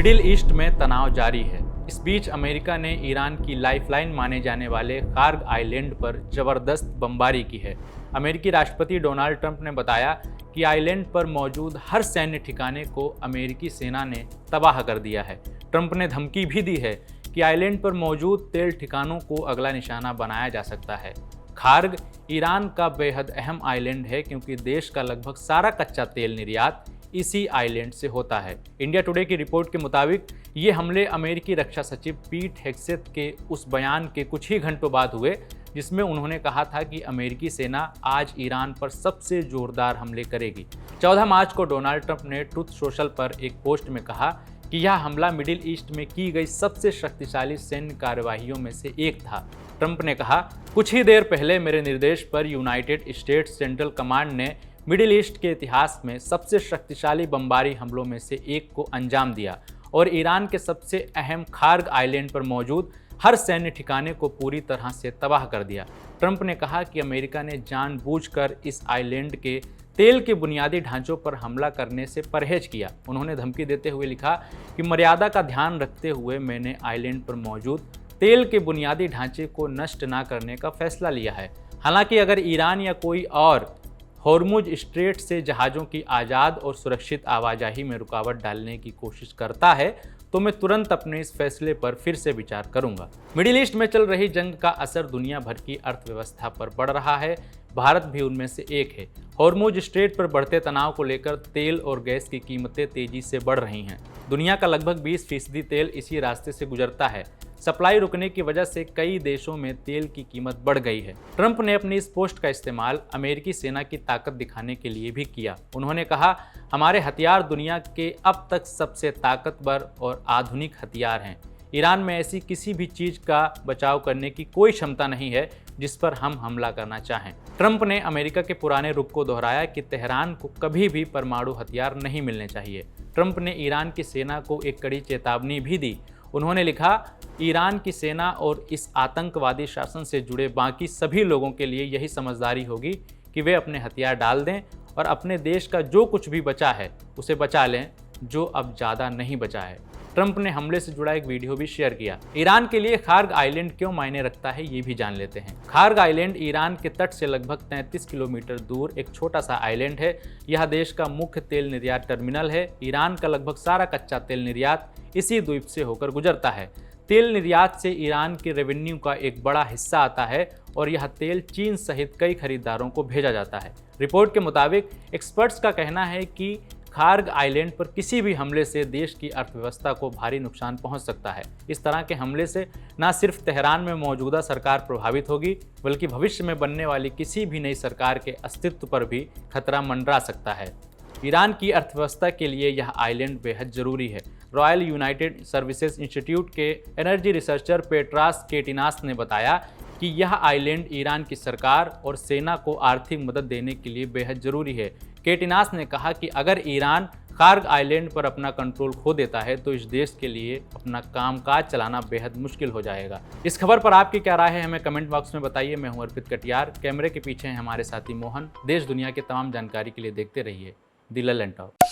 Middle east में तनाव जारी है। इस बीच अमेरिका ने ईरान की लाइफलाइन माने जाने वाले खार्ग आइलैंड पर जबरदस्त बमबारी की है। अमेरिकी राष्ट्रपति डोनाल्ड ट्रंप ने बताया कि आइलैंड पर मौजूद हर सैन्य ठिकाने को अमेरिकी सेना ने तबाह कर दिया है। ट्रंप ने धमकी भी दी है कि आइलैंड पर मौजूद तेल ठिकानों को अगला निशाना बनाया जा सकता है। खार्ग ईरान का बेहद अहम आइलैंड है क्योंकि देश का लगभग सारा कच्चा तेल निर्यात इसी आइलैंड से होता है। इंडिया टुडे की रिपोर्ट के मुताबिक ये हमले अमेरिकी रक्षा सचिव पीट हेग्सेथ के उस बयान के कुछ ही घंटों बाद हुए जिसमें उन्होंने कहा था कि अमेरिकी सेना आज ईरान पर सबसे जोरदार हमले करेगी। 14 मार्च को डोनाल्ड ट्रंप ने ट्रुथ सोशल पर एक पोस्ट में कहा कि यह हमला मिडिल ईस्ट में की गई सबसे शक्तिशाली सैन्य कार्यवाहियों में से एक था। ट्रंप ने कहा, कुछ ही देर पहले मेरे निर्देश पर यूनाइटेड स्टेट्स सेंट्रल कमांड ने मिडिल ईस्ट के इतिहास में सबसे शक्तिशाली बमबारी हमलों में से एक को अंजाम दिया और ईरान के सबसे अहम खार्ग आइलैंड पर मौजूद हर सैन्य ठिकाने को पूरी तरह से तबाह कर दिया। ट्रंप ने कहा कि अमेरिका ने जानबूझकर इस आइलैंड के तेल के बुनियादी ढांचों पर हमला करने से परहेज किया। उन्होंने धमकी देते हुए लिखा कि मर्यादा का ध्यान रखते हुए मैंने आइलैंड पर मौजूद तेल के बुनियादी ढांचे को नष्ट न करने का फैसला लिया है। हालांकि अगर ईरान या कोई और हॉर्मुज स्ट्रेट से जहाज़ों की आज़ाद और सुरक्षित आवाजाही में रुकावट डालने की कोशिश करता है तो मैं तुरंत अपने इस फैसले पर फिर से विचार करूंगा। मिडिल ईस्ट में चल रही जंग का असर दुनिया भर की अर्थव्यवस्था पर पड़ रहा है। भारत भी उनमें से एक है। हॉर्मुज स्ट्रेट पर बढ़ते तनाव को लेकर तेल और गैस की कीमतें तेजी से बढ़ रही हैं। दुनिया का लगभग 20% तेल इसी रास्ते से गुजरता है। सप्लाई रुकने की वजह से कई देशों में तेल की कीमत बढ़ गई है। ट्रंप ने अपनी इस पोस्ट का इस्तेमाल अमेरिकी सेना की ताकत दिखाने के लिए भी किया। उन्होंने कहा, हमारे हथियार दुनिया के अब तक सबसे ताकतवर और आधुनिक हथियार हैं। ईरान में ऐसी किसी भी चीज़ का बचाव करने की कोई क्षमता नहीं है जिस पर हम हमला करना चाहें। ट्रंप ने अमेरिका के पुराने रुख को दोहराया कि तेहरान को कभी भी परमाणु हथियार नहीं मिलने चाहिए। ट्रंप ने ईरान की सेना को एक कड़ी चेतावनी भी दी। उन्होंने लिखा, ईरान की सेना और इस आतंकवादी शासन से जुड़े बाकी सभी लोगों के लिए यही समझदारी होगी कि वे अपने हथियार डाल दें और अपने देश का जो कुछ भी बचा है उसे बचा लें, जो अब ज़्यादा नहीं बचा है। ट्रंप ने हमले से जुड़ा एक वीडियो भी शेयर किया। ईरान के लिए खार्ग आइलैंड क्यों मायने रखता है ये भी जान लेते हैं। खार्ग आइलैंड ईरान के तट से लगभग 33 किलोमीटर दूर एक छोटा सा आइलैंड है। यह देश का मुख्य तेल निर्यात टर्मिनल है। ईरान का लगभग सारा कच्चा तेल निर्यात इसी द्वीप से होकर गुजरता है। तेल निर्यात से ईरान के रेवेन्यू का एक बड़ा हिस्सा आता है और यह तेल चीन सहित कई खरीदारों को भेजा जाता है। रिपोर्ट के मुताबिक एक्सपर्ट्स का कहना है कि खार्ग आइलैंड पर किसी भी हमले से देश की अर्थव्यवस्था को भारी नुकसान पहुंच सकता है। इस तरह के हमले से न सिर्फ तेहरान में मौजूदा सरकार प्रभावित होगी बल्कि भविष्य में बनने वाली किसी भी नई सरकार के अस्तित्व पर भी खतरा मंडरा सकता है। ईरान की अर्थव्यवस्था के लिए यह आइलैंड बेहद जरूरी है। रॉयल यूनाइटेड सर्विसेज इंस्टीट्यूट के एनर्जी रिसर्चर पेट्रास केटिनास ने बताया कि यह आइलैंड ईरान की सरकार और सेना को आर्थिक मदद देने के लिए बेहद जरूरी है। केटिनास ने कहा कि अगर ईरान खार्ग आइलैंड पर अपना कंट्रोल खो देता है तो इस देश के लिए अपना कामकाज चलाना बेहद मुश्किल हो जाएगा। इस खबर पर आपकी क्या राय है हमें कमेंट बॉक्स में बताइए। मैं हूं अर्पित कटियार, कैमरे के पीछे हैं हमारे साथी मोहन। देश दुनिया के तमाम जानकारी के लिए देखते रहिए द ललन टॉक।